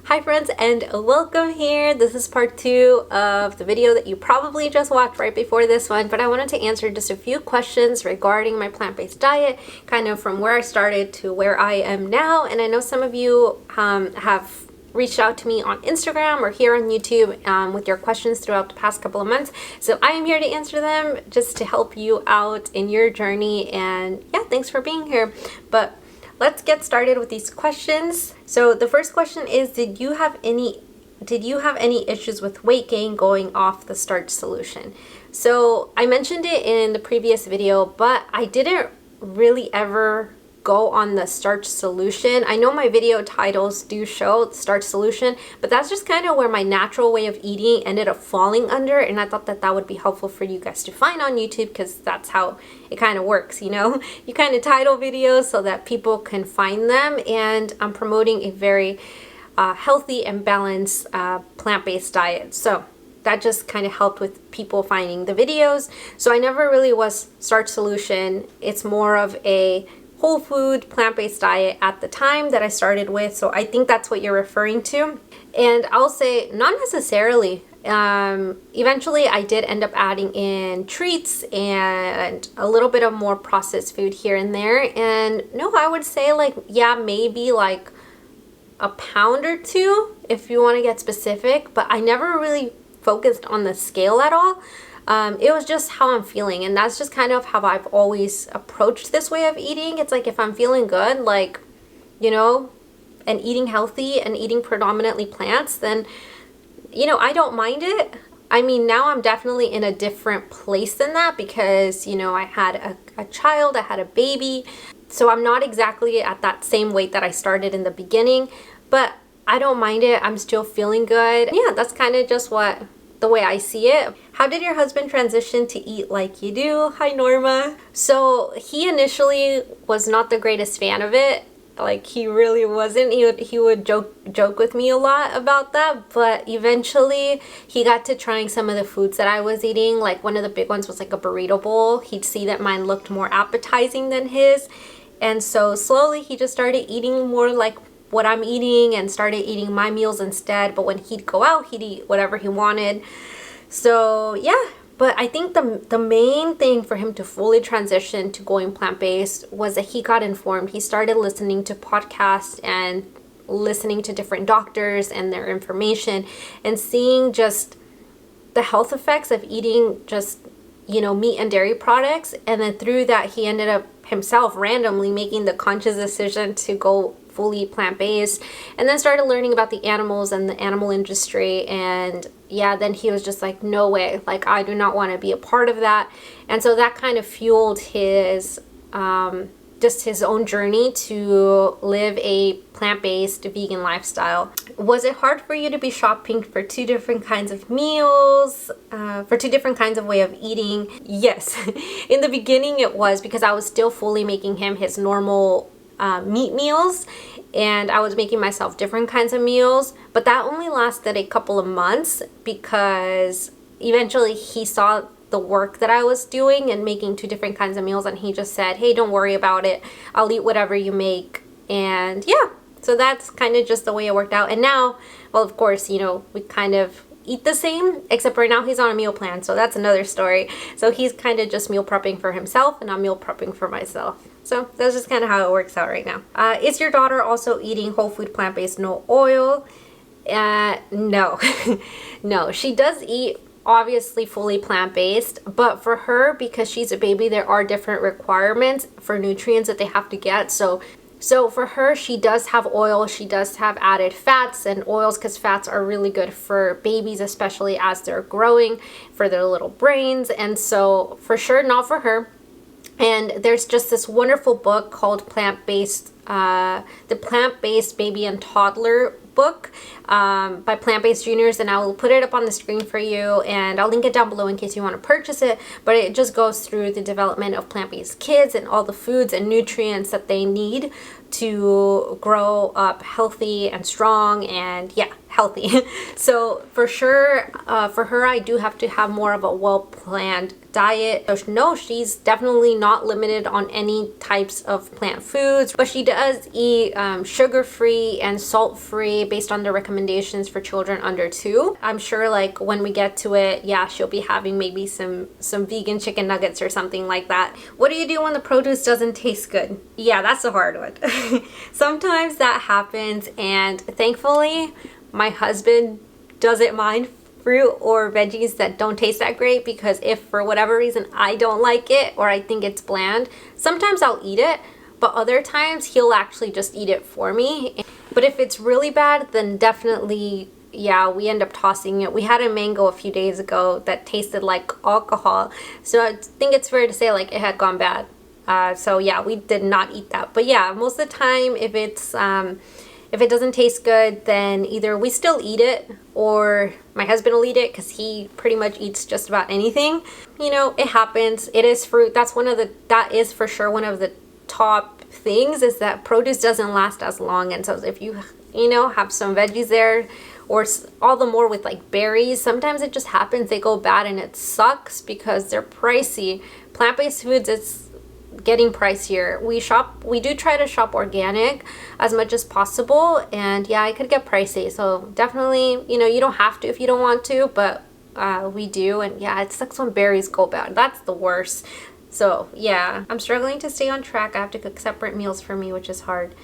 Hi friends, and welcome here. This is part 2 of the video that you probably just watched right before this one, but I wanted to answer just a few questions regarding my plant-based diet, kind of from where I started to where I am now. And I know some of you have reached out to me on Instagram or here on YouTube with your questions throughout the past couple of months. So I am here to answer them just to help you out in your journey. And yeah, thanks for being here. But let's get started with these questions. So the first question is, did you have any issues with weight gain going off the starch solution? So I mentioned it in the previous video, but I didn't really ever go on the starch solution. I know my video titles do show starch solution, but that's just kind of where my natural way of eating ended up falling under, and I thought that that would be helpful for you guys to find on YouTube, because that's how it kind of works, you know? You kind of title videos so that people can find them, and I'm promoting a very healthy and balanced plant-based diet. So that just kind of helped with people finding the videos. So I never really was starch solution. It's more of a whole food plant-based diet at the time that I started with. So I think that's what you're referring to. And I'll say not necessarily. Eventually I did end up adding in treats and a little bit of more processed food here and there. And no, I would say like, yeah, maybe like a pound or two if you want to get specific, but I never really focused on the scale at all. It was just how I'm feeling, and that's just kind of how I've always approached this way of eating. It's like if I'm feeling good, like, you know, and eating healthy and eating predominantly plants, then, you know, I don't mind it. I mean, now I'm definitely in a different place than that because, you know, I had a child, I had a baby, so I'm not exactly at that same weight that I started in the beginning, but I don't mind it. I'm still feeling good. Yeah, that's kind of just the way I see it. How did your husband transition to eat like you do? Hi, Norma. So he initially was not the greatest fan of it. Like, he really wasn't. He would joke with me a lot about that, but eventually he got to trying some of the foods that I was eating. Like, one of the big ones was like a burrito bowl. He'd see that mine looked more appetizing than his, and so slowly he just started eating more like what I'm eating and started eating my meals instead. But when he'd go out, he'd eat whatever he wanted. So yeah, but I think the main thing for him to fully transition to going plant-based was that he got informed. He started listening to podcasts and listening to different doctors and their information and seeing just the health effects of eating just, you know, meat and dairy products. And then through that, he ended up himself randomly making the conscious decision to go fully plant-based, and then started learning about the animals and the animal industry. And yeah, then he was just like, no way, like I do not want to be a part of that. And so that kind of fueled his just his own journey to live a plant-based vegan lifestyle. Was it hard for you to be shopping for two different kinds of meals, for two different kinds of way of eating? Yes. In the beginning it was, because I was still fully making him his normal meat meals, and I was making myself different kinds of meals, but that only lasted a couple of months because eventually he saw the work that I was doing and making two different kinds of meals, and he just said, hey, don't worry about it, I'll eat whatever you make. And yeah, so that's kind of just the way it worked out. And now, well, of course, you know, we kind of eat the same, except right now he's on a meal plan, so that's another story. So he's kind of just meal prepping for himself and I'm meal prepping for myself. So that's just kind of how it works out right now. Is your daughter also eating whole food plant-based, no oil? No. No, she does eat obviously fully plant-based, but for her, because she's a baby, there are different requirements for nutrients that they have to get. So for her, she does have oil, she does have added fats and oils, because fats are really good for babies, especially as they're growing, for their little brains. And so for sure, not for her. And there's just this wonderful book called the Plant-Based Baby and Toddler book by Plant-Based Juniors, and I will put it up on the screen for you, and I'll link it down below in case you want to purchase it. But it just goes through the development of plant-based kids and all the foods and nutrients that they need to grow up healthy and strong and yeah, healthy. So for sure, for her, I do have to have more of a well-planned diet. So no, she's definitely not limited on any types of plant foods, but she does eat sugar-free and salt-free based on the recommendations for children under 2. I'm sure like when we get to it, yeah, she'll be having maybe some vegan chicken nuggets or something like that. What do you do when the produce doesn't taste good? Yeah, that's a hard one. Sometimes that happens, and thankfully my husband doesn't mind fruit or veggies that don't taste that great, because if for whatever reason I don't like it or I think it's bland, sometimes I'll eat it, but other times he'll actually just eat it for me. But if it's really bad, then definitely, yeah, we end up tossing it. We had a mango a few days ago that tasted like alcohol, so I think it's fair to say like it had gone bad. So yeah, we did not eat that. But yeah, most of the time if it doesn't taste good, then either we still eat it or my husband will eat it, because he pretty much eats just about anything. You know, it happens. It is fruit. That is for sure one of the top things, is that produce doesn't last as long. And so if you know, have some veggies there, or all the more with like berries, sometimes it just happens they go bad, and it sucks because they're pricey. Plant-based foods, it's getting pricier. We do try to shop organic as much as possible, and yeah, it could get pricey. So definitely, you know, you don't have to if you don't want to, but we do. And yeah, it sucks when berries go bad. That's the worst. So yeah, I'm struggling to stay on track. I have to cook separate meals for me, which is hard.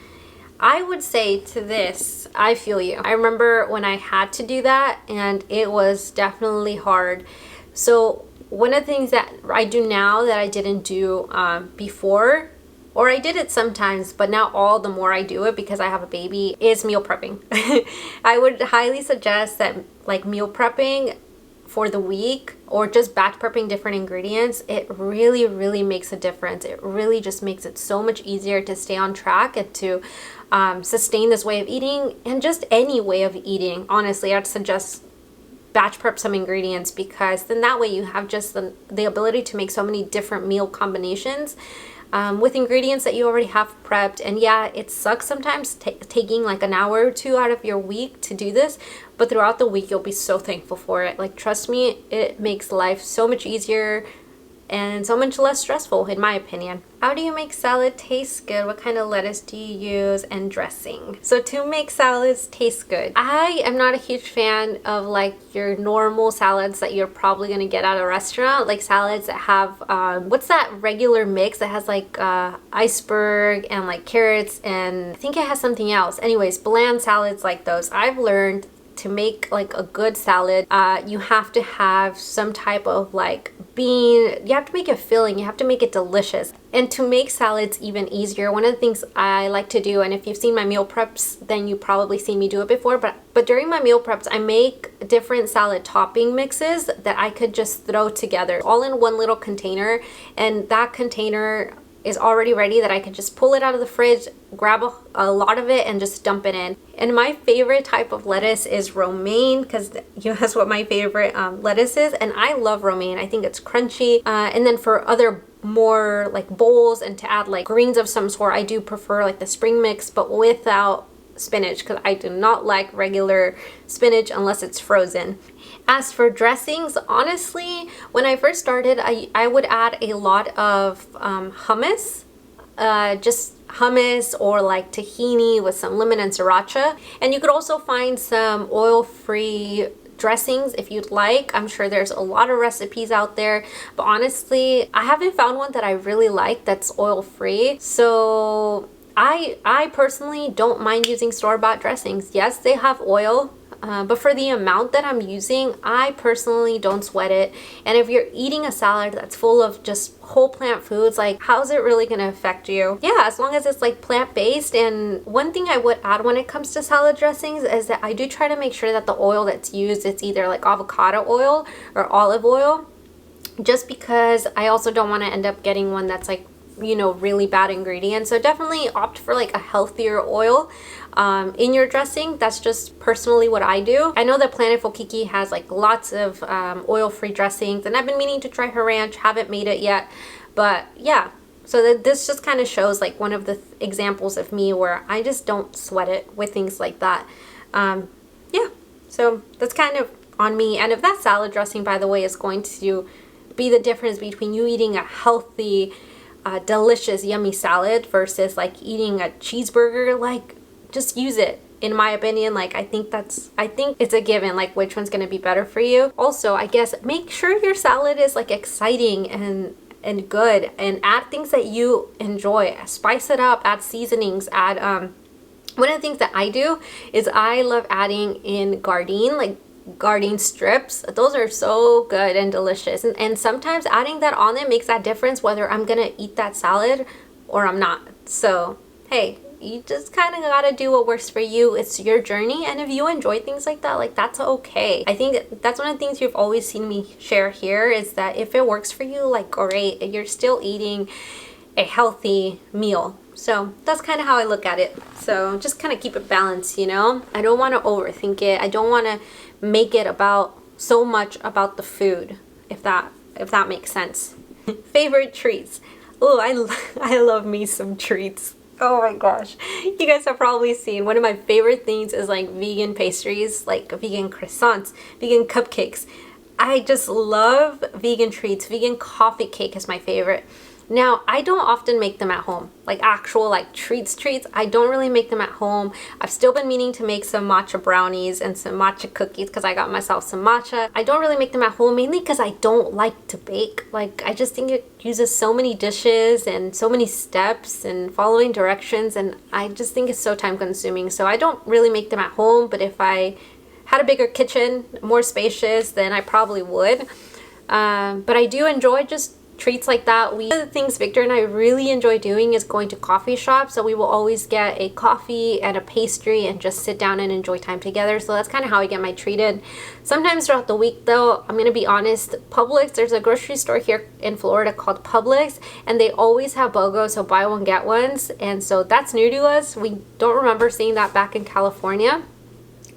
I would say to this, I feel you. I remember when I had to do that, and it was definitely hard. So one of the things that I do now that I didn't do before, or I did it sometimes, but now all the more I do it because I have a baby, is meal prepping. I would highly suggest that like meal prepping for the week, or just batch prepping different ingredients. It really, really makes a difference. It really just makes it so much easier to stay on track and to sustain this way of eating, and just any way of eating. Honestly, I'd suggest batch prep some ingredients, because then that way you have just the ability to make so many different meal combinations with ingredients that you already have prepped. And yeah, it sucks sometimes taking like an hour or 2 out of your week to do this, but throughout the week you'll be so thankful for it. Like, trust me, it makes life so much easier and so much less stressful, in my opinion. How do you make salad taste good? What kind of lettuce do you use, and dressing? So to make salads taste good, I am not a huge fan of like your normal salads that you're probably gonna get at a restaurant, like salads that have what's that regular mix that has like iceberg and like carrots, and I think it has something else. Anyways, bland salads like those. I've learned to make like a good salad, you have to have some type of like bean. You have to make it filling. You have to make it delicious. And to make salads even easier, one of the things I like to do, and if you've seen my meal preps, then you probably seen me do it before, but during my meal preps, I make different salad topping mixes that I could just throw together all in one little container, and that container is already ready that I could just pull it out of the fridge, grab a lot of it, and just dump it in. And my favorite type of lettuce is romaine, because that's what my favorite lettuce is, and I love romaine. I think it's crunchy. And then for other more like bowls and to add like greens of some sort, I do prefer like the spring mix, but without spinach, because I do not like regular spinach unless it's frozen. As for dressings, honestly, when I first started, I would add a lot of hummus, just hummus or like tahini with some lemon and sriracha. And you could also find some oil-free dressings if you'd like. I'm sure there's a lot of recipes out there, but honestly, I haven't found one that I really like that's oil-free. So I personally don't mind using store-bought dressings. Yes, they have oil, but for the amount that I'm using, I personally don't sweat it. And if you're eating a salad that's full of just whole plant foods, like how's it really gonna affect you? Yeah, as long as it's like plant-based. And one thing I would add when it comes to salad dressings is that I do try to make sure that the oil that's used, it's either like avocado oil or olive oil, just because I also don't want to end up getting one that's like, you know, really bad ingredients. So definitely opt for like a healthier oil in your dressing. That's just personally what I do. I know that Planetful Kiki has like lots of oil-free dressings, and I've been meaning to try her ranch, haven't made it yet, but yeah. So this just kind of shows like one of the examples of me where I just don't sweat it with things like that. Yeah. So that's kind of on me. And if that salad dressing, by the way, is going to be the difference between you eating a healthy, delicious, yummy salad versus like eating a cheeseburger, like just use it. In my opinion, like I think it's a given, like which one's gonna be better for you. Also, I guess make sure your salad is like exciting and good, and add things that you enjoy. Spice it up, add seasonings, add one of the things that I do is I love adding in gardein, like gardein strips. Those are so good and delicious, and sometimes adding that on it makes that difference whether I'm gonna eat that salad or I'm not. So hey, you just kind of gotta do what works for you. It's your journey, and if you enjoy things like that, like that's okay. I think that's one of the things you've always seen me share here, is that if it works for you, like great, you're still eating a healthy meal. So that's kind of how I look at it. So just kind of keep it balanced, you know? I don't want to overthink it. I don't want to make it about so much about the food, if that makes sense. Favorite treats. Oh, I love me some treats. Oh my gosh. You guys have probably seen one of my favorite things is like vegan pastries, like vegan croissants, vegan cupcakes. I just love vegan treats. Vegan coffee cake is my favorite. Now, I don't often make them at home, like actual like treats. I don't really make them at home. I've still been meaning to make some matcha brownies and some matcha cookies because I got myself some matcha. I don't really make them at home, mainly because I don't like to bake. Like, I just think it uses so many dishes and so many steps and following directions, and I just think it's so time consuming. So I don't really make them at home, but if I had a bigger kitchen, more spacious, then I probably would. But I do enjoy just treats like that. One of the things Victor and I really enjoy doing is going to coffee shops. So we will always get a coffee and a pastry and just sit down and enjoy time together. So that's kind of how I get my treated. Sometimes throughout the week though, I'm gonna be honest, Publix, there's a grocery store here in Florida called Publix, and they always have BOGO, so buy one get ones. And so that's new to us. We don't remember seeing that back in California.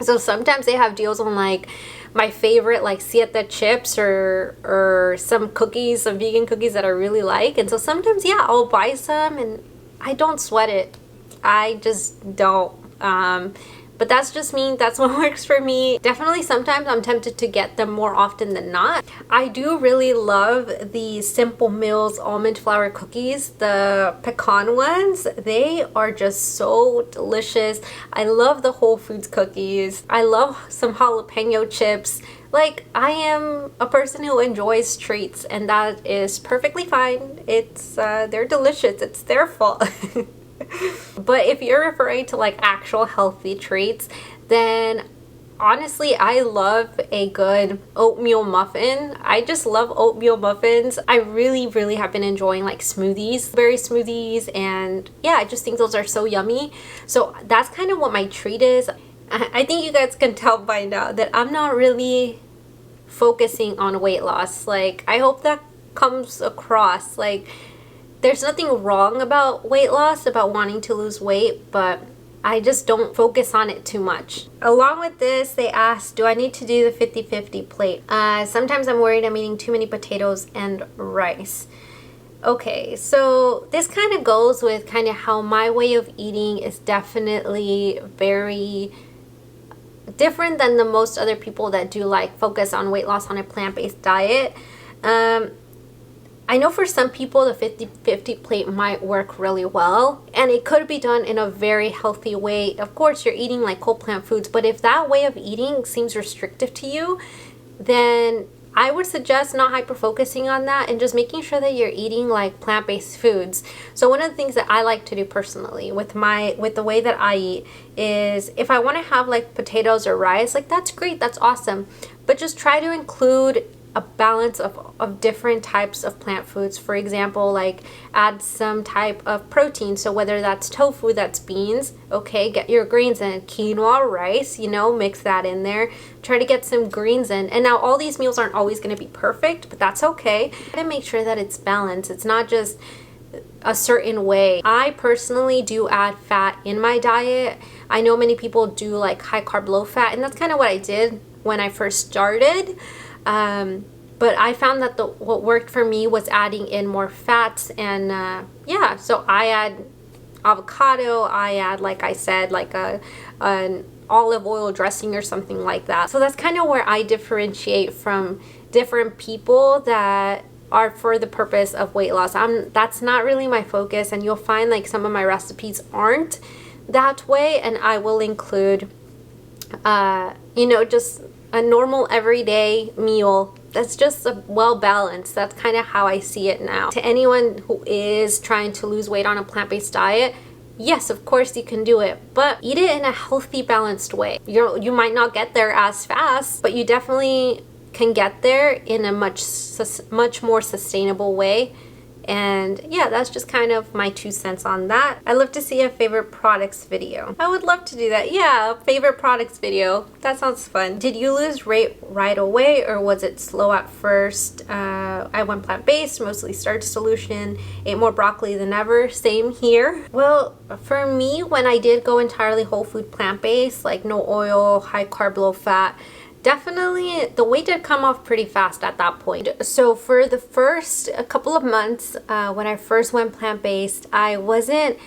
So sometimes they have deals on like my favorite like siete chips or some cookies, some vegan cookies that I really like. And so sometimes, yeah, I'll buy some and I don't sweat it. I just don't. But that's just me. That's what works for me. Definitely sometimes I'm tempted to get them more often than not. I do really love the Simple Mills almond flour cookies, the pecan ones. They are just so delicious. I love the Whole Foods cookies. I love some jalapeno chips. Like, I am a person who enjoys treats, and that is perfectly fine. It's they're delicious. It's their fault. But if you're referring to like actual healthy treats, then honestly, I love a good oatmeal muffin. I just love oatmeal muffins. I really have been enjoying like smoothies, berry smoothies, and yeah, I just think those are so yummy. So that's kind of what my treat is. I think you guys can tell by now that I'm not really focusing on weight loss. Like, I hope that comes across. Like, there's nothing wrong about weight loss, about wanting to lose weight, but I just don't focus on it too much. Along with this, they asked, do I need to do the 50-50 plate? Sometimes I'm worried I'm eating too many potatoes and rice. Okay, so this kind of goes with kind of how my way of eating is definitely very different than the most other people that do like focus on weight loss on a plant-based diet. I know for some people the 50-50 plate might work really well, and it could be done in a very healthy way. Of course, you're eating like whole plant foods, but if that way of eating seems restrictive to you, then I would suggest not hyper-focusing on that and just making sure that you're eating like plant-based foods. So one of the things that I like to do personally with the way that I eat is if I want to have like potatoes or rice, like that's great, that's awesome. But just try to include a balance of different types of plant foods. For example, like add some type of protein. So whether that's tofu, that's beans, okay, get your greens in. Quinoa, rice, you know, mix that in there. Try to get some greens in. And now all these meals aren't always going to be perfect, but that's okay. Try to make sure that it's balanced. It's not just a certain way. I personally do add fat in my diet. I know many people do like high carb, low fat, and that's kind of what I did when I first started. But I found that what worked for me was adding in more fats, and yeah, so I add avocado, I add, like I said, like a olive oil dressing or something like that. So that's kind of where I differentiate from different people that are for the purpose of weight loss. That's not really my focus, and you'll find like some of my recipes aren't that way, and I will include you know, just a normal everyday meal that's just well balanced. That's kind of how I see it now. To anyone who is trying to lose weight on a plant-based diet, yes, of course you can do it, but eat it in a healthy, balanced way. You might not get there as fast, but you definitely can get there in a much more sustainable way. And yeah, that's just kind of my 2 cents on that. I'd love to see a favorite products video. I would love to do that. Yeah, a favorite products video. That sounds fun. Did you lose weight right away, or was it slow at first? I went plant-based, mostly starch solution, ate more broccoli than ever. Same here. Well, for me, when I did go entirely whole food plant-based, like no oil, high carb, low fat, definitely the weight did come off pretty fast at that point. So for the first couple of months when I first went plant-based, I wasn't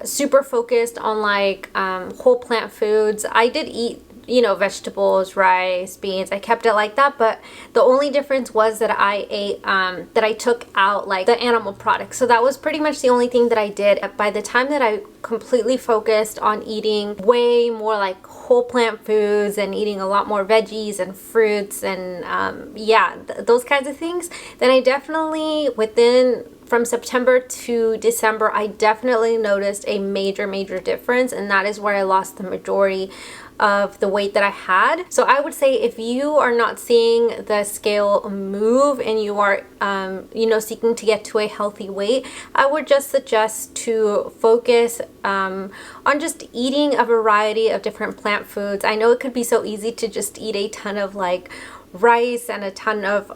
super focused on like whole plant foods. I did eat, you know, vegetables, rice, beans. I kept it like that, but the only difference was that I ate that I took out like the animal products. So that was pretty much the only thing that I did. By the time that I completely focused on eating way more like whole plant foods and eating a lot more veggies and fruits and those kinds of things, then I definitely from September to December, I definitely noticed a major difference, and that is where I lost the majority of the weight that I had. So I would say if you are not seeing the scale move and you are you know, seeking to get to a healthy weight, I would just suggest to focus on just eating a variety of different plant foods. I know it could be so easy to just eat a ton of like rice and a ton of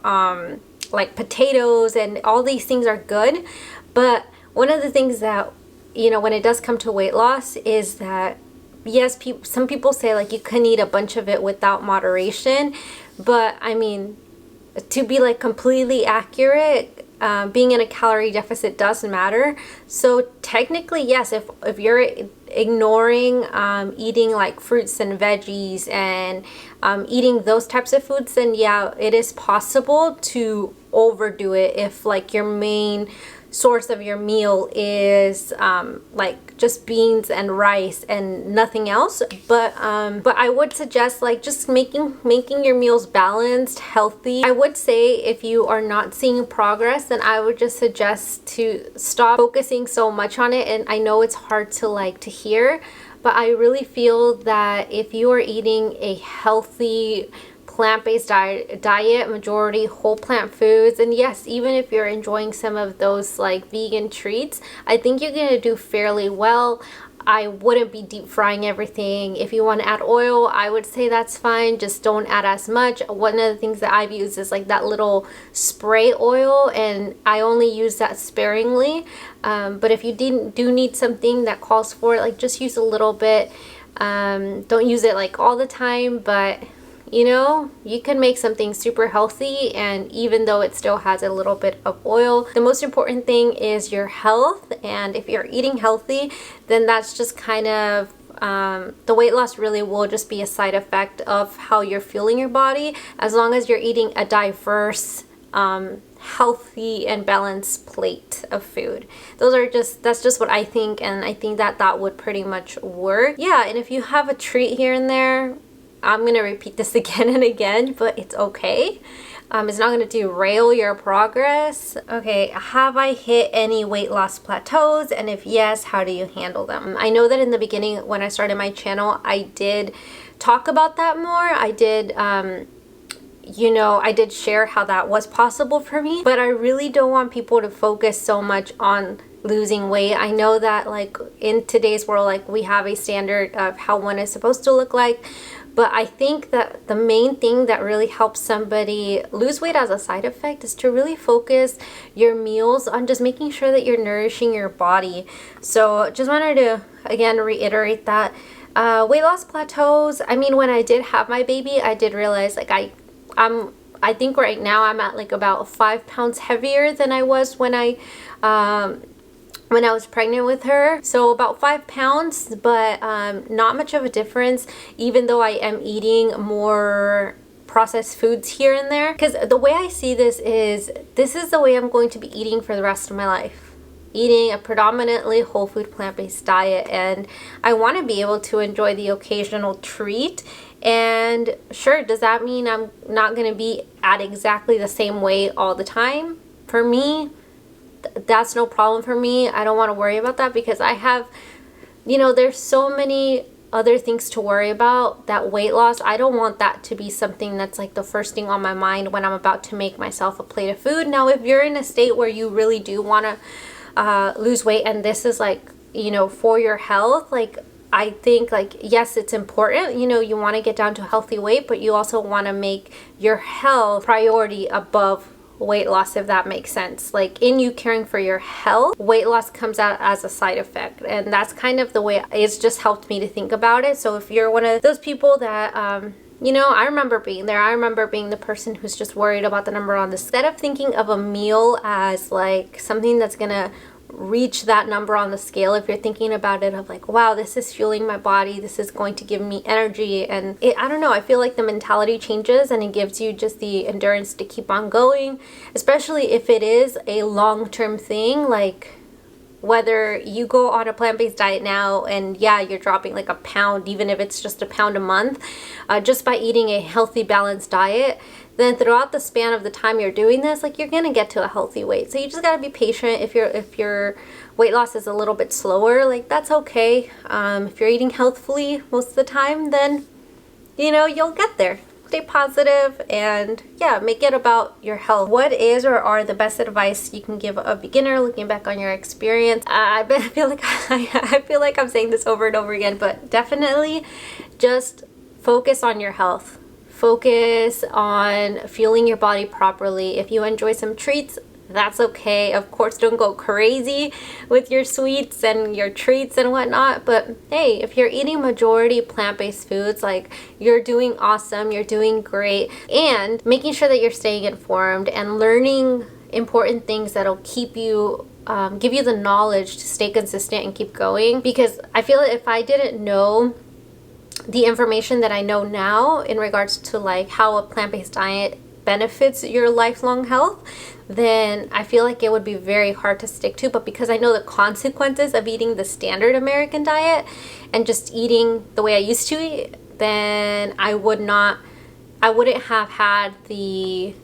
like potatoes, and all these things are good, but one of the things that, you know, when it does come to weight loss is that yes, some people say like you can eat a bunch of it without moderation, but I mean, to be like completely accurate, being in a calorie deficit does matter. So technically, yes, if you're ignoring eating like fruits and veggies and eating those types of foods, then yeah, it is possible to overdo it if like your main source of your meal is like just beans and rice and nothing else. But I would suggest like just making your meals balanced, healthy. I would say if you are not seeing progress, then I would just suggest to stop focusing so much on it. And I know it's hard to like to hear, but I really feel that if you are eating a healthy plant-based diet, majority whole plant foods, and yes, even if you're enjoying some of those like vegan treats, I think you're gonna do fairly well. I wouldn't be deep frying everything. If you want to add oil, I would say that's fine, just don't add as much. One of the things that I've used is like that little spray oil, and I only use that sparingly, but if you do need something that calls for it, like just use a little bit. Don't use it like all the time, but you know, you can make something super healthy, and even though it still has a little bit of oil, the most important thing is your health. And if you're eating healthy, then that's just kind of the weight loss really will just be a side effect of how you're fueling your body, as long as you're eating a diverse healthy and balanced plate of food. That's just what I think, and I think that would pretty much work. Yeah, and if you have a treat here and there, I'm gonna repeat this again and again, but it's okay. It's not gonna derail your progress. Okay, have I hit any weight loss plateaus? And if yes, how do you handle them? I know that in the beginning when I started my channel, I did talk about that more. I did you know, I did share how that was possible for me, but I really don't want people to focus so much on losing weight. I know that like in today's world, like we have a standard of how one is supposed to look like, but I think that the main thing that really helps somebody lose weight as a side effect is to really focus your meals on just making sure that you're nourishing your body. So just wanted to again reiterate that weight loss plateaus. I mean, when I did have my baby, I did realize like I think right now I'm at like about 5 pounds heavier than I was when I when I was pregnant with her. So about 5 pounds, but not much of a difference, even though I am eating more processed foods here and there. Because the way I see this is the way I'm going to be eating for the rest of my life. Eating a predominantly whole food plant-based diet, and I want to be able to enjoy the occasional treat. And sure, does that mean I'm not going to be at exactly the same weight all the time? For me, that's no problem for me. I don't want to worry about that because I have, you know, there's so many other things to worry about. That weight loss, I don't want that to be something that's like the first thing on my mind when I'm about to make myself a plate of food. Now, if you're in a state where you really do want to lose weight and this is like, you know, for your health, like I think like, yes, it's important, you know, you want to get down to a healthy weight, but you also want to make your health priority above weight loss, if that makes sense. Like in you caring for your health, weight loss comes out as a side effect, and that's kind of the way it's just helped me to think about it. So if you're one of those people that you know, I remember being there. I remember being the person who's just worried about the number on the, instead of thinking of a meal as like something that's gonna reach that number on the scale, if you're thinking about it of like, wow, this is fueling my body, this is going to give me energy, and I don't know, I feel like the mentality changes and it gives you just the endurance to keep on going, especially if it is a long-term thing. Like whether you go on a plant-based diet now and yeah, you're dropping like a pound, even if it's just a pound a month, just by eating a healthy, balanced diet, then throughout the span of the time you're doing this, like you're gonna get to a healthy weight. So you just gotta be patient. If your weight loss is a little bit slower, like that's okay. If you're eating healthfully most of the time, then you know you'll get there. Stay positive and yeah, make it about your health. What is or are the best advice you can give a beginner looking back on your experience? I feel like I feel like I'm saying this over and over again, but definitely just focus on your health. Focus on fueling your body properly. If you enjoy some treats, that's okay. Of course, don't go crazy with your sweets and your treats and whatnot. But hey, if you're eating majority plant-based foods, like you're doing awesome, you're doing great. And making sure that you're staying informed and learning important things that'll keep you give you the knowledge to stay consistent and keep going. Because I feel that if I didn't know the information that I know now in regards to like how a plant-based diet benefits your lifelong health, then I feel like it would be very hard to stick to. But because I know the consequences of eating the standard American diet and just eating the way I used to eat, then I wouldn't have had the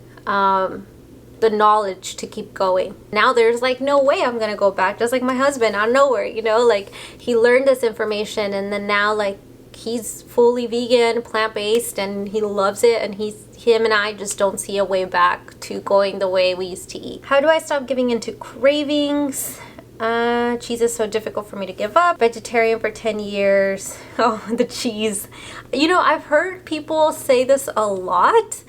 knowledge to keep going. Now there's like no way I'm gonna go back, just like my husband out of nowhere, you know, like he learned this information and then now like he's fully vegan, plant-based, and he loves it, and him and I just don't see a way back to going the way we used to eat. How do I stop giving into cravings? Cheese is so difficult for me to give up. Vegetarian for 10 years. Oh, the cheese. You know, I've heard people say this a lot.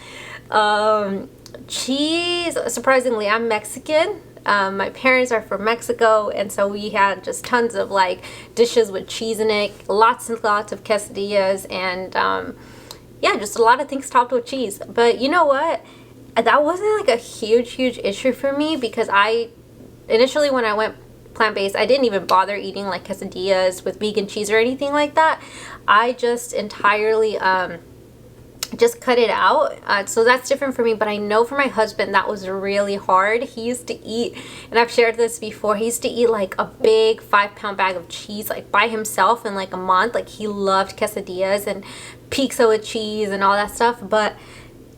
Cheese, surprisingly, I'm Mexican. My parents are from Mexico, and so we had just tons of like dishes with cheese in it, lots and lots of quesadillas, and yeah, just a lot of things topped with cheese. But you know what? That wasn't like a huge issue for me, because initially when I went plant-based, I didn't even bother eating like quesadillas with vegan cheese or anything like that. I just entirely just cut it out. So that's different for me, but I know for my husband that was really hard. He used to eat, and I've shared this before, he used to eat like a big 5-pound bag of cheese like by himself in like a month. Like he loved quesadillas and pizza with cheese and all that stuff. But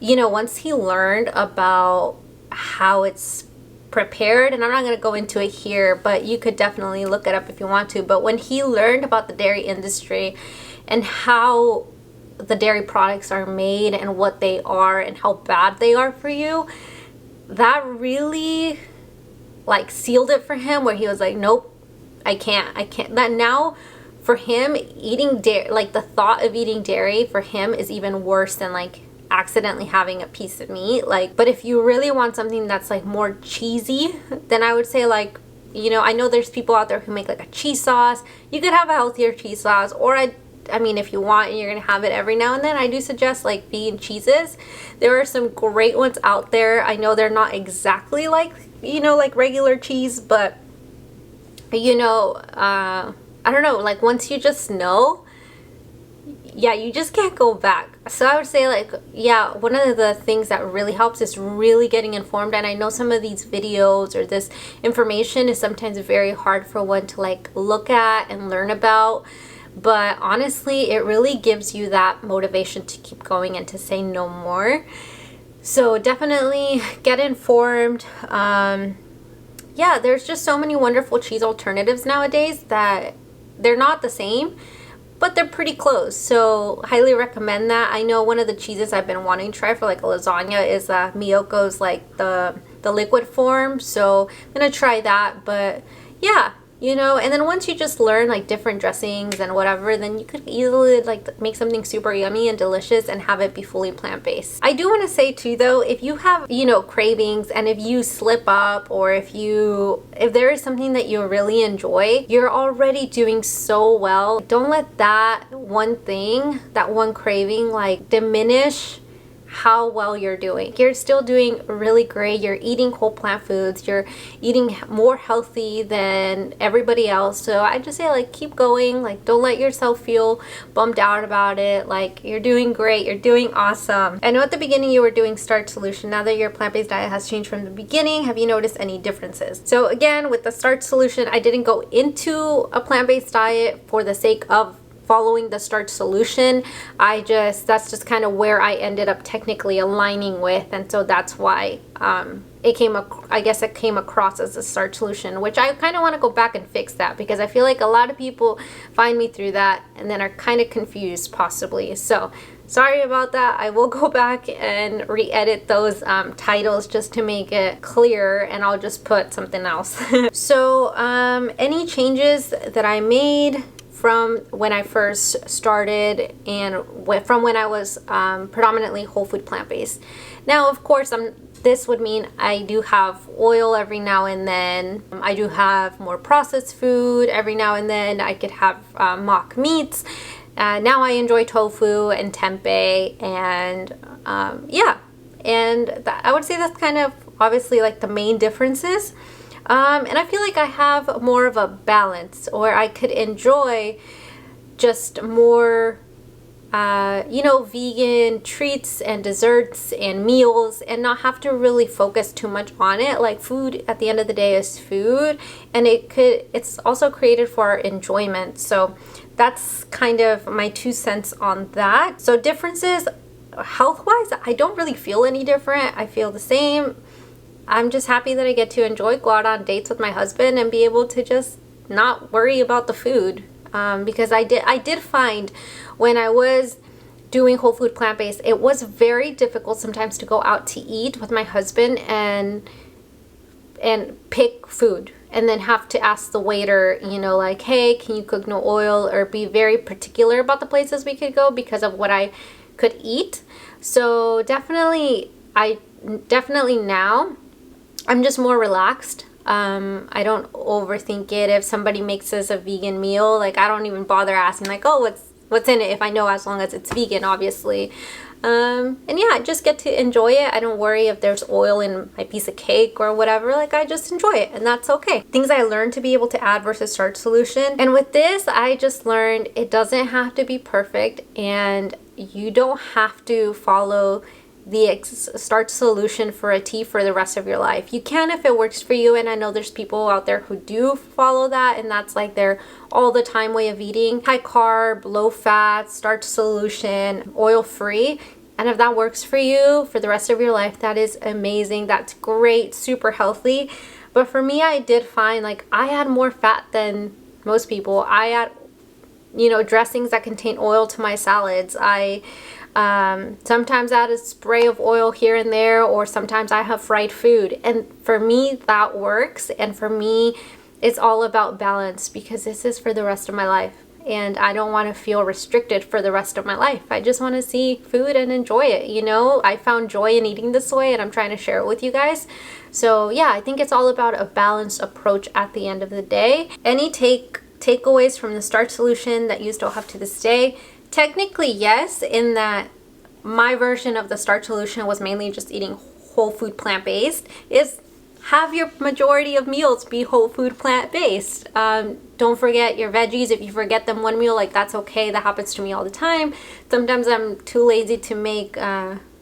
you know, once he learned about how it's prepared, and I'm not going to go into it here, but you could definitely look it up if you want to, but when he learned about the dairy industry and how the dairy products are made and what they are and how bad they are for you, that really like sealed it for him, where he was like, nope, I can't. That now for him, eating dairy, like the thought of eating dairy for him is even worse than like accidentally having a piece of meat. Like, but if you really want something that's like more cheesy, then I would say like, you know, I know there's people out there who make like a cheese sauce. You could have a healthier cheese sauce, or I mean, if you want and you're gonna have it every now and then, I do suggest like vegan cheeses. There are some great ones out there. I know they're not exactly like, you know, like regular cheese, but you know, I don't know, like once you just know, yeah, you just can't go back. So I would say, like, yeah, one of the things that really helps is really getting informed. And I know some of these videos or this information is sometimes very hard for one to like look at and learn about, but honestly it really gives you that motivation to keep going and to say no more. So definitely get informed. Yeah, there's just so many wonderful cheese alternatives nowadays that they're not the same, but they're pretty close. So highly recommend that. I know one of the cheeses I've been wanting to try for like a lasagna is Miyoko's, like the liquid form. So I'm gonna try that. But yeah, you know, and then once you just learn like different dressings and whatever, then you could easily like make something super yummy and delicious and have it be fully plant-based. I do want to say too though, if you have, you know, cravings, and if you slip up, or if there is something that you really enjoy, you're already doing so well. Don't let that one thing, that one craving, like diminish how well you're doing. You're still doing really great. You're eating whole plant foods. You're eating more healthy than everybody else. So I just say, like, keep going. Like, don't let yourself feel bummed out about it. Like, you're doing great. You're doing awesome. I know at the beginning you were doing Starch Solution. Now that your plant-based diet has changed from the beginning, have you noticed any differences? So again, with the Starch Solution, I didn't go into a plant-based diet for the sake of following the Starch Solution. That's just kind of where I ended up technically aligning with, and so that's why it came across as a Starch Solution, which I kind of want to go back and fix that, because I feel like a lot of people find me through that and then are kind of confused possibly. So sorry about that. I will go back and re-edit those titles just to make it clearer, and I'll just put something else. So any changes that I made from when I first started and from when I was predominantly whole food plant-based. Now, of course, this would mean I do have oil every now and then. I do have more processed food every now and then. I could have mock meats. Now I enjoy tofu and tempeh, and yeah. And I would say that's kind of obviously like the main differences. And I feel like I have more of a balance, or I could enjoy just more, you know, vegan treats and desserts and meals, and not have to really focus too much on it. Like, food at the end of the day is food, and it's also created for our enjoyment. So that's kind of my 2 cents on that. So differences, health-wise, I don't really feel any different. I feel the same. I'm just happy that I get to go out on dates with my husband and be able to just not worry about the food. Because I did find when I was doing whole food plant-based, it was very difficult sometimes to go out to eat with my husband and pick food, and then have to ask the waiter, you know, like, hey, can you cook no oil, or be very particular about the places we could go because of what I could eat. So definitely now I'm just more relaxed. I don't overthink it. If somebody makes us a vegan meal, like, I don't even bother asking, like, oh, what's in it, if I know, as long as it's vegan, obviously. And yeah, I just get to enjoy it. I don't worry if there's oil in my piece of cake or whatever. Like, I just enjoy it, and that's okay. Things I learned to be able to add versus Starch Solution. And with this, I just learned it doesn't have to be perfect, and you don't have to follow the Starch Solution for a T for the rest of your life. You can if it works for you, and I know there's people out there who do follow that, and that's like their all the time way of eating. High carb, low fat, Starch Solution, oil free. And if that works for you for the rest of your life, that is amazing. That's great, super healthy. But for me, I did find like I had more fat than most people. I add, you know, dressings that contain oil to my salads. I sometimes add a spray of oil here and there, or sometimes I have fried food. And for me, that works. And for me, it's all about balance, because this is for the rest of my life. And I don't want to feel restricted for the rest of my life. I just want to see food and enjoy it, you know? I found joy in eating this way, and I'm trying to share it with you guys. So yeah, I think it's all about a balanced approach at the end of the day. Any takeaways from the Starch Solution that you still have to this day? Technically, yes, in that my version of the Starch Solution was mainly just eating whole food plant-based. It's have your majority of meals be whole food plant-based. Don't forget your veggies. If you forget them one meal, like, that's okay. That happens to me all the time. Sometimes I'm too lazy to make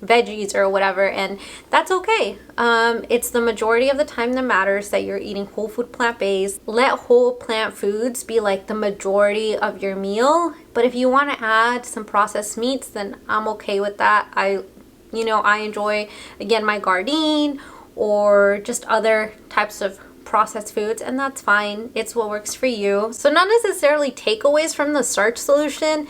veggies or whatever, and that's okay. It's the majority of the time that matters that you're eating whole food plant-based. Let whole plant foods be like the majority of your meal. But if you want to add some processed meats, then I'm okay with that. I enjoy, again, my gardein or just other types of processed foods, and that's fine. It's what works for you. So not necessarily takeaways from the starch solution.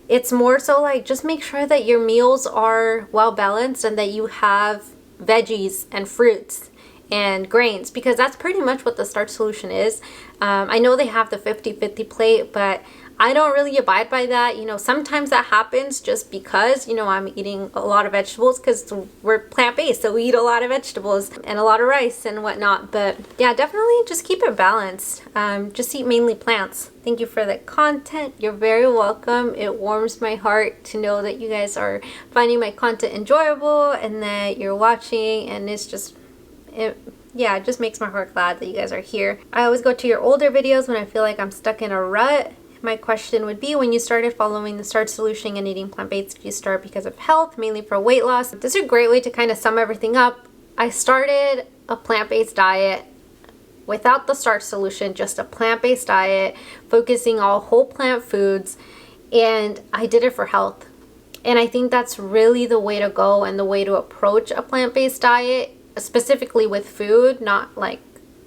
It's more so like, just make sure that your meals are well balanced and that you have veggies and fruits and grains, because that's pretty much what the starch solution is. I know they have the 50-50 plate, but I don't really abide by that. Sometimes that happens just because, I'm eating a lot of vegetables because we're plant-based, so we eat a lot of vegetables and a lot of rice and whatnot. But yeah, definitely just keep it balanced. Just eat mainly plants. Thank you for the content. You're very welcome. It warms my heart to know that you guys are finding my content enjoyable and that you're watching, and it just makes my heart glad that you guys are here. I always go to your older videos when I feel like I'm stuck in a rut. My question would be, when you started following the starch solution and eating plant-based, did you start because of health, mainly for weight loss? This is a great way to kind of sum everything up. I started a plant-based diet without the starch solution, just a plant-based diet, focusing on whole plant foods, and I did it for health. And I think that's really the way to go and the way to approach a plant-based diet, specifically with food, not like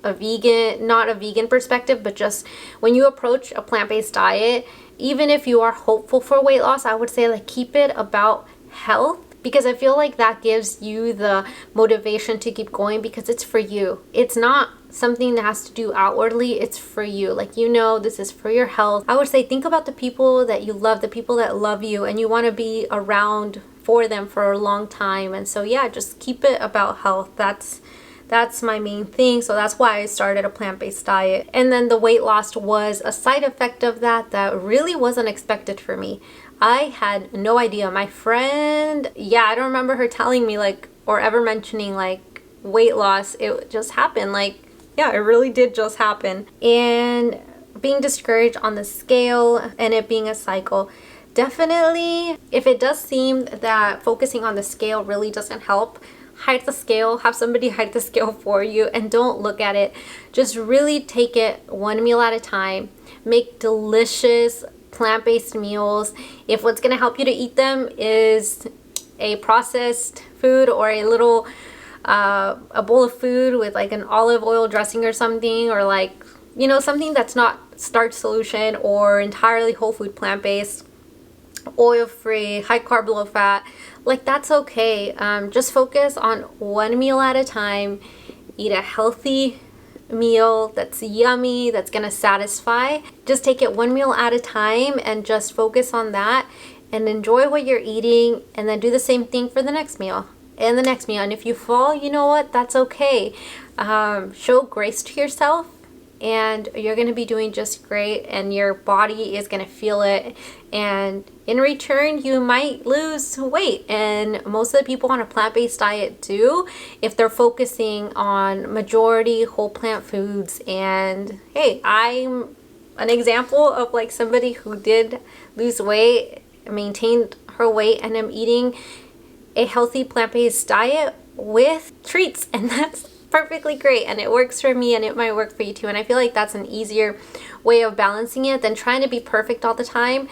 not a vegan perspective, but just when you approach a plant-based diet, even if you are hopeful for weight loss, I would say, like, keep it about health, because I feel like that gives you the motivation to keep going, because it's for you. It's not something that has to do outwardly. It's for you. Like, this is for your health. I would say, think about the people that you love, the people that love you, and you want to be around for them for a long time. And so yeah, just keep it about health. That's my main thing. So that's why I started a plant-based diet. And then the weight loss was a side effect of that really wasn't expected for me. I had no idea. My friend, I don't remember her telling me, like, or ever mentioning, like, weight loss. It just happened. Like, it really did just happen. And being discouraged on the scale and it being a cycle, definitely, if it does seem that focusing on the scale really doesn't help, hide the scale, have somebody hide the scale for you, and don't look at it. Just really take it one meal at a time. Make delicious plant-based meals. If what's going to help you to eat them is a processed food or a little a bowl of food with like an olive oil dressing or something, or like, something that's not starch solution or entirely whole food plant-based, oil-free, high carb, low fat, like, that's okay. Just focus on one meal at a time. Eat a healthy meal that's yummy, that's gonna satisfy. Just take it one meal at a time and just focus on that and enjoy what you're eating, and then do the same thing for the next meal and the next meal. And if you fall, you know what, that's okay. Show grace to yourself, and you're going to be doing just great, and your body is going to feel it, and in return you might lose weight. And most of the people on a plant-based diet do, if they're focusing on majority whole plant foods. And hey, I'm an example of like somebody who did lose weight, maintained her weight, and I'm eating a healthy plant-based diet with treats, and that's perfectly great, and it works for me, and it might work for you too. And I feel like that's an easier way of balancing it than trying to be perfect all the time,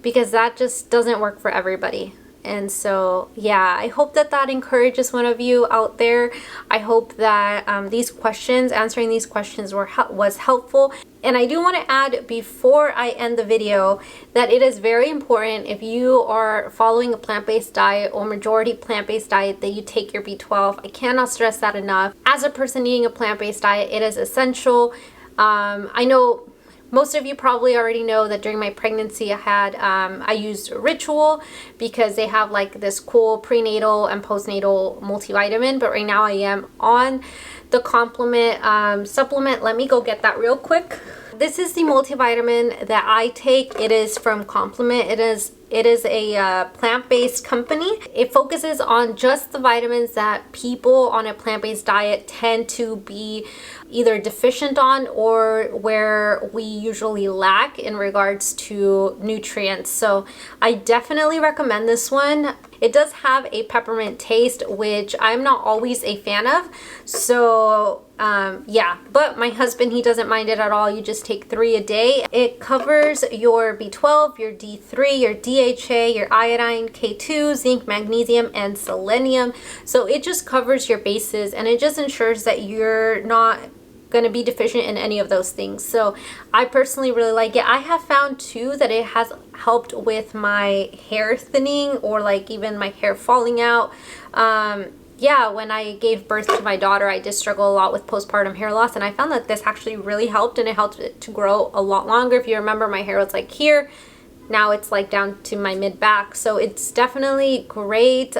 because that just doesn't work for everybody. And so yeah, I hope that encourages one of you out there. I hope that answering these questions was helpful. And I do want to add before I end the video that it is very important, if you are following a plant-based diet or majority plant-based diet, that you take your B12. I cannot stress that enough. As a person eating a plant-based diet, it is essential. I know most of you probably already know that during my pregnancy I used Ritual, because they have like this cool prenatal and postnatal multivitamin. But right now I am on the Supplement. Let me go get that real quick. This is the multivitamin that I take. It is from Complement. It is a plant-based company. It focuses on just the vitamins that people on a plant-based diet tend to be either deficient on or where we usually lack in regards to nutrients. So I definitely recommend this one. It does have a peppermint taste, which I'm not always a fan of. So yeah, but my husband, he doesn't mind it at all. You just take 3 a day. It covers your B12, your D3, your DHA, your iodine, K2, zinc, magnesium, and selenium. So it just covers your bases, and it just ensures that you're not going to be deficient in any of those things. So I personally really like it. I have found too that it has helped with my hair thinning or like even my hair falling out. Yeah, when I gave birth to my daughter, I did struggle a lot with postpartum hair loss, and I found that this actually really helped, and it helped it to grow a lot longer. If you remember, my hair was like here. Now it's like down to my mid back. So it's definitely great.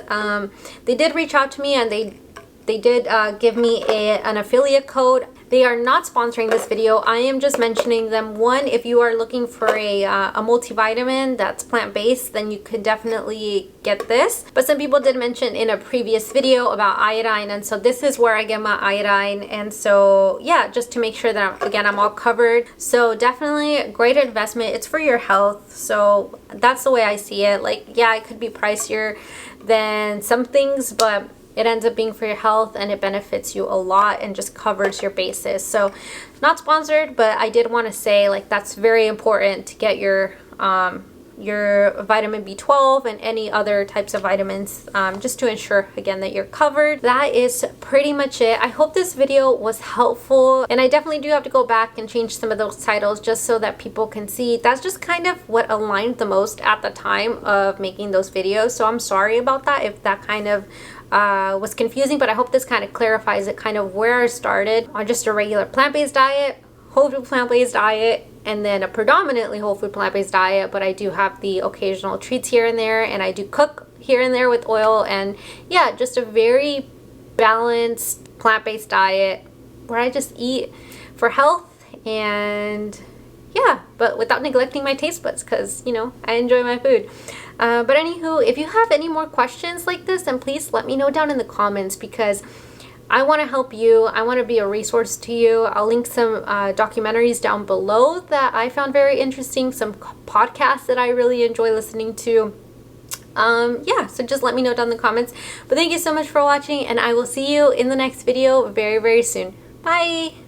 They did reach out to me, and they did give me an affiliate code. They are not sponsoring this video. I am just mentioning them. One, if you are looking for a multivitamin that's plant-based, then you could definitely get this. But some people did mention in a previous video about iodine, and so this is where I get my iodine. And so yeah, just to make sure that I'm all covered. So definitely a great investment. It's for your health. So that's the way I see it. Like, yeah, it could be pricier than some things, but it ends up being for your health, and it benefits you a lot and just covers your bases. So not sponsored, but I did want to say, like, that's very important to get your vitamin B12 and any other types of vitamins, just to ensure again that you're covered. That is pretty much it. I hope this video was helpful, and I definitely do have to go back and change some of those titles just so that people can see. That's just kind of what aligned the most at the time of making those videos, so I'm sorry about that if that kind of was confusing, but I hope this kind of clarifies it, kind of where I started on just a regular plant-based diet, whole food plant-based diet, and then a predominantly whole food plant-based diet, but I do have the occasional treats here and there, and I do cook here and there with oil, and yeah, just a very balanced plant-based diet where I just eat for health and yeah, but without neglecting my taste buds, because, you know, I enjoy my food. But anywho, if you have any more questions like this, then please let me know down in the comments, because I want to help you. I want to be a resource to you. I'll link some documentaries down below that I found very interesting, some podcasts that I really enjoy listening to. Yeah, so just let me know down in the comments. But thank you so much for watching, and I will see you in the next video very, very soon. Bye!